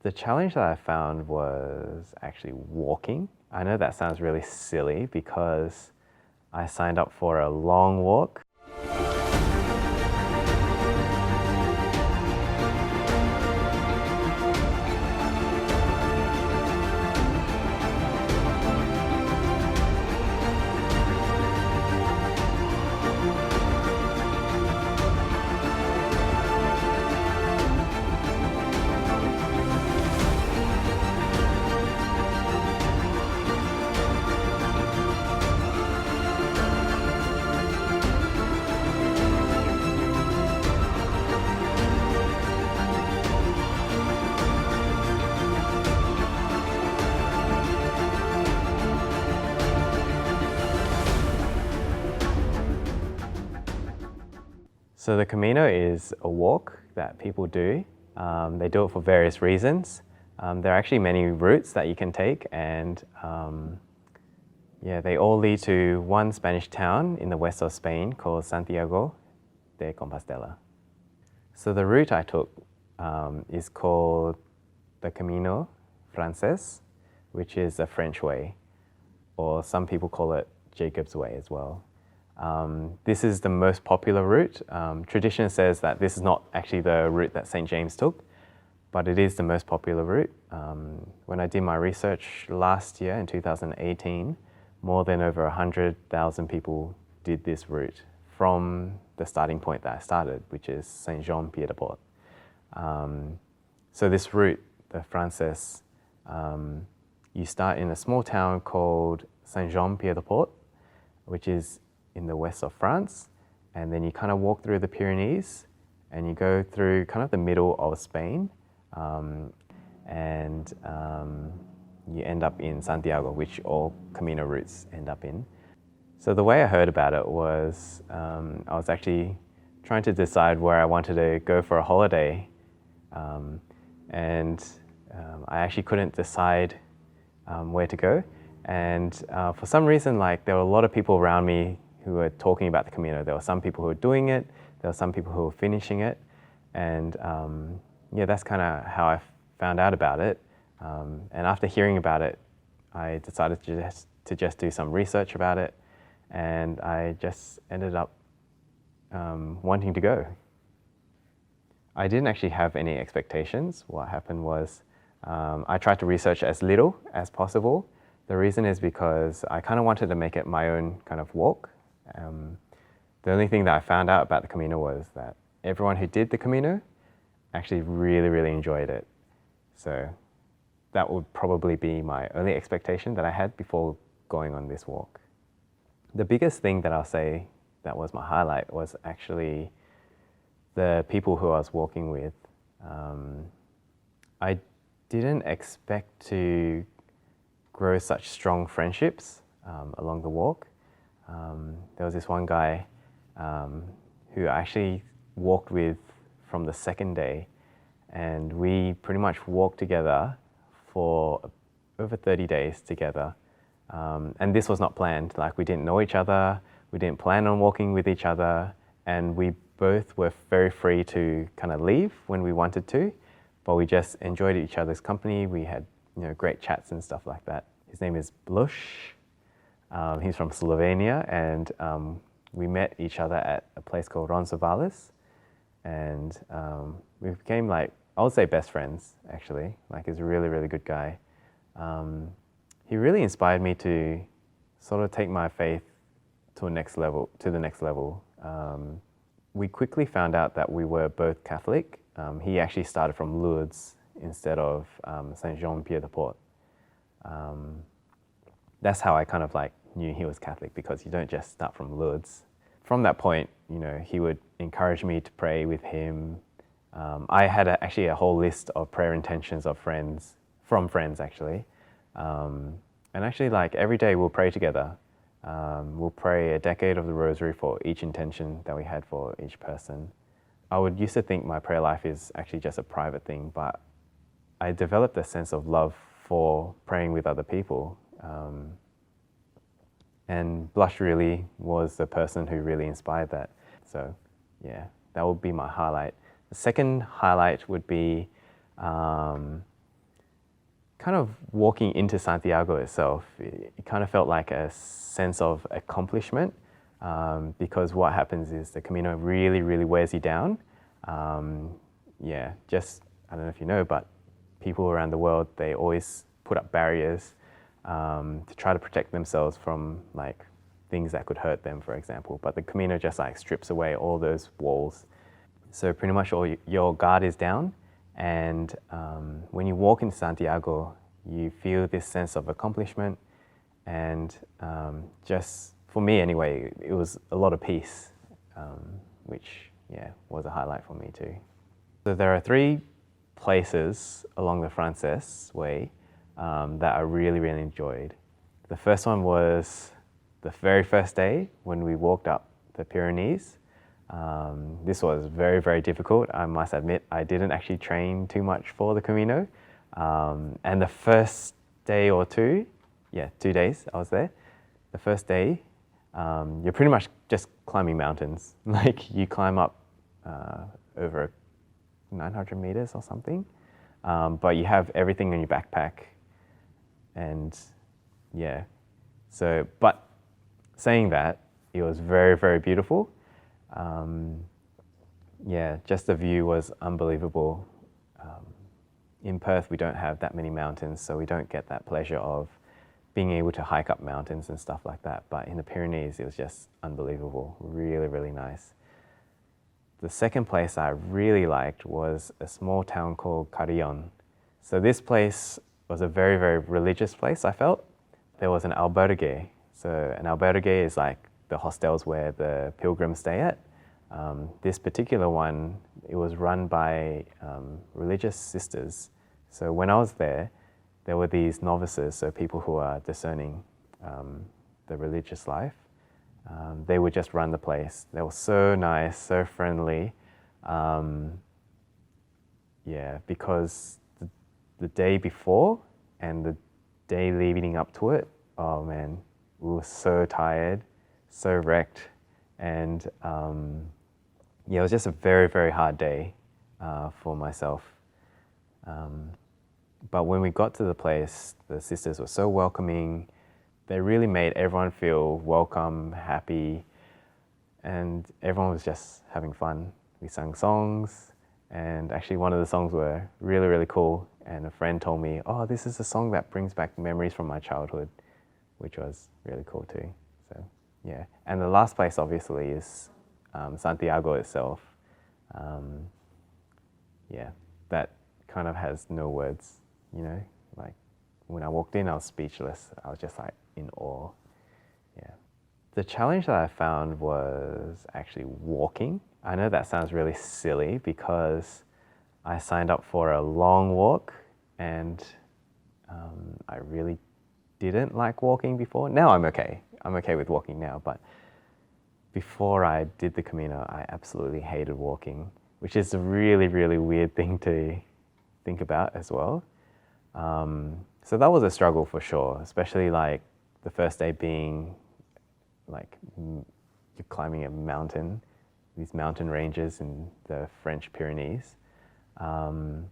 The challenge that I found was actually walking. I know that sounds really silly because I signed up for a long walk. So the Camino is a walk that people do. They do it for various reasons. There are actually many routes that you can take, and they all lead to one Spanish town in the west of Spain called Santiago de Compostela. So the route I took is called the Camino Francés, which is the French way, or some people call it Jacob's Way as well. This is the most popular route. Tradition says that this is not actually the route that St. James took, but it is the most popular route. When I did my research last year in 2018, more than over 100,000 people did this route from the starting point that I started, which is Saint-Jean-Pied-de-Port. So this route, the Francés, you start in a small town called Saint-Jean-Pied-de-Port, which is in the west of France, and then you kind of walk through the Pyrenees and you go through kind of the middle of Spain, and you end up in Santiago, which all Camino routes end up in. So the way I heard about it was I was actually trying to decide where I wanted to go for a holiday, and I actually couldn't decide where to go. And for some reason, like, there were a lot of people around me who were talking about the Camino. There were some people who were doing it, there were some people who were finishing it, and that's kind of how I found out about it. And after hearing about it, I decided to just do some research about it, and I just ended up wanting to go. I didn't actually have any expectations. What happened was I tried to research as little as possible. The reason is because I kind of wanted to make it my own kind of walk. The only thing that I found out about the Camino was that everyone who did the Camino actually really, really enjoyed it. So that would probably be my only expectation that I had before going on this walk. The biggest thing that I'll say that was my highlight was actually the people who I was walking with. I didn't expect to grow such strong friendships along the walk. There was this one guy who I actually walked with from the second day, and we pretty much walked together for over 30 days together. And this was not planned. Like, we didn't know each other, we didn't plan on walking with each other, and we both were very free to kind of leave when we wanted to, but we just enjoyed each other's company. We had great chats and stuff like that. His name is Blush. He's from Slovenia, and we met each other at a place called Roncesvalles, and we became, like, I would say best friends, actually. Like, he's a really, really good guy. He really inspired me to sort of take my faith to the next level. We quickly found out that we were both Catholic. He actually started from Lourdes instead of Saint-Jean-Pied-de-Port. That's how I kind of like knew he was Catholic, because you don't just start from Lourdes. From that point, he would encourage me to pray with him. I had actually a whole list of prayer intentions of friends, actually. And actually, like, every day we'll pray together. We'll pray a decade of the rosary for each intention that we had for each person. I would used to think my prayer life is actually just a private thing, but I developed a sense of love for praying with other people. And Blush really was the person who really inspired that. So yeah, that would be my highlight. The second highlight would be kind of walking into Santiago itself, it kind of felt like a sense of accomplishment, because what happens is the Camino really, really wears you down. Just, I don't know if you know, but people around the world, they always put up barriers to try to protect themselves from like things that could hurt them, for example. But the Camino just like strips away all those walls. So pretty much all your guard is down. And when you walk into Santiago, you feel this sense of accomplishment. And just, for me anyway, it was a lot of peace, which, was a highlight for me too. So there are 3 places along the Francés way that I really, really enjoyed. The first one was the very first day when we walked up the Pyrenees. This was very, very difficult. I must admit, I didn't actually train too much for the Camino. And the first day or 2, 2 days I was there. The first day, you're pretty much just climbing mountains. Like you climb up over 900 meters or something, but you have everything in your backpack. And but saying that, it was very, very beautiful. Just the view was unbelievable. In Perth, we don't have that many mountains, so we don't get that pleasure of being able to hike up mountains and stuff like that. But in the Pyrenees, it was just unbelievable, really, really nice. The second place I really liked was a small town called Carillon. So this place was a very, very religious place, I felt. There was an albergue. So an albergue is like the hostels where the pilgrims stay at. This particular one, it was run by religious sisters. So when I was there were these novices, so people who are discerning the religious life. They would just run the place. They were so nice, so friendly. Because the day before and the day leading up to it, oh man, we were so tired, so wrecked. And it was just a very, very hard day for myself. But when we got to the place, the sisters were so welcoming. They really made everyone feel welcome, happy, and everyone was just having fun. We sang songs, and actually one of the songs were really, really cool. And a friend told me, oh, this is a song that brings back memories from my childhood, which was really cool too. So, and the last place obviously is Santiago itself. That kind of has no words, like when I walked in, I was speechless. I was just like in awe. The challenge that I found was actually walking. I know that sounds really silly because I signed up for a long walk and I really didn't like walking before. Now I'm okay. I'm okay with walking now, but before I did the Camino, I absolutely hated walking, which is a really, really weird thing to think about as well. So that was a struggle for sure, especially like the first day being like you're climbing a mountain, these mountain ranges in the French Pyrenees. And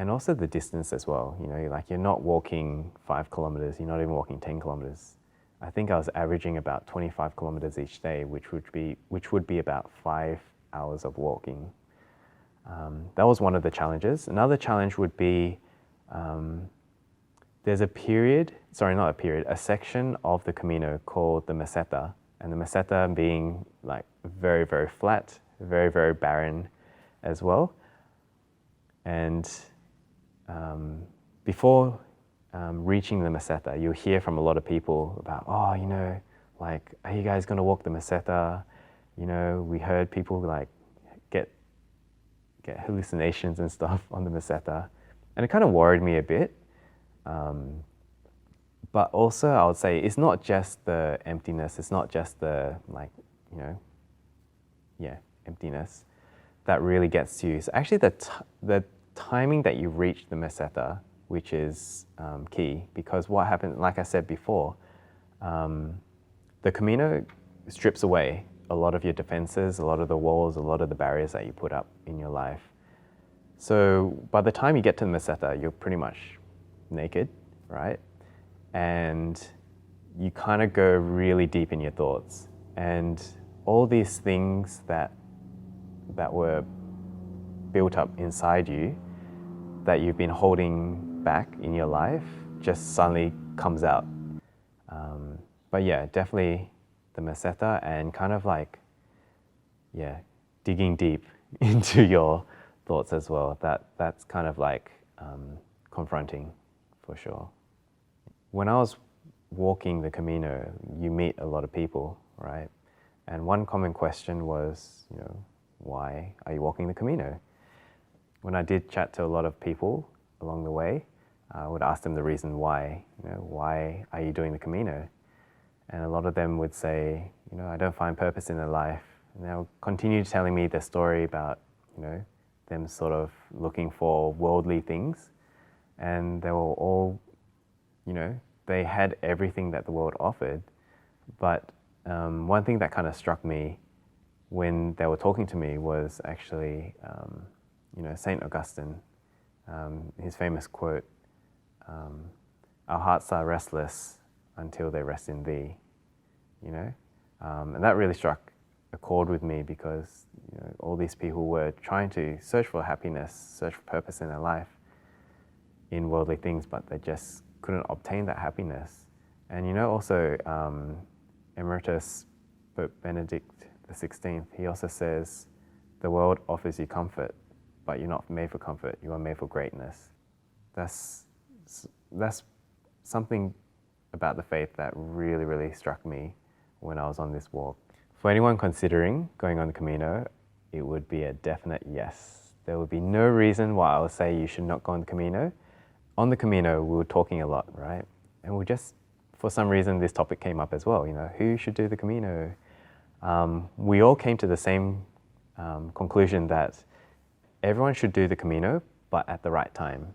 also the distance as well, like you're not walking 5 kilometers, you're not even walking 10 kilometers. I think I was averaging about 25 kilometers each day, which would be about 5 hours of walking. That was one of the challenges. Another challenge would be there's a section of the Camino called the Meseta, and the Meseta being like very, very flat, very, very barren as well. And before reaching the Meseta, you'll hear from a lot of people about, like, are you guys going to walk the Meseta? We heard people like get hallucinations and stuff on the Meseta, and it kind of worried me a bit. But also, I would say it's not just the emptiness. It's not just the emptiness that really gets to you. It's actually the timing that you reach the Meseta, which is key, because what happened, like I said before, the Camino strips away a lot of your defenses, a lot of the walls, a lot of the barriers that you put up in your life. So by the time you get to the Meseta, you're pretty much naked, right? And you kind of go really deep in your thoughts, and all these things that were built up inside you that you've been holding back in your life just suddenly comes out. But yeah, definitely the meseta, and kind of like, yeah, digging deep into your thoughts as well. That's kind of like confronting for sure. When I was walking the Camino, you meet a lot of people, right? And one common question was, why are you walking the Camino? When I did chat to a lot of people along the way, I would ask them the reason why. Why are you doing the Camino? And a lot of them would say, I don't find purpose in their life. And they'll continue telling me their story about, them sort of looking for worldly things. And they were all, they had everything that the world offered. But one thing that kind of struck me when they were talking to me was actually, Saint Augustine, his famous quote, "Our hearts are restless until they rest in thee," and that really struck a chord with me, because all these people were trying to search for happiness, search for purpose in their life in worldly things, but they just couldn't obtain that happiness. And also Emeritus Pope Benedict XVI, he also says, the world offers you comfort, but you're not made for comfort, you are made for greatness. That's something about the faith that really, really struck me when I was on this walk. For anyone considering going on the Camino, it would be a definite yes. There would be no reason why I would say you should not go on the Camino. On the Camino, we were talking a lot, right? And we just, for some reason, this topic came up as well, who should do the Camino? We all came to the same conclusion that everyone should do the Camino, but at the right time.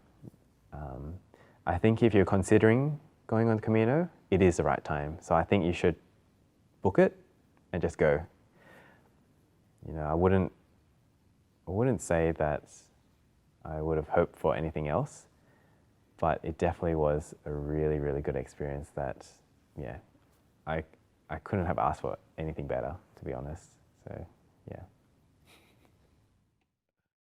I think if you're considering going on the Camino, it is the right time. So I think you should book it and just go. I wouldn't say that I would have hoped for anything else, but it definitely was a really, really good experience that, I couldn't have asked for anything better, to be honest. So, yeah.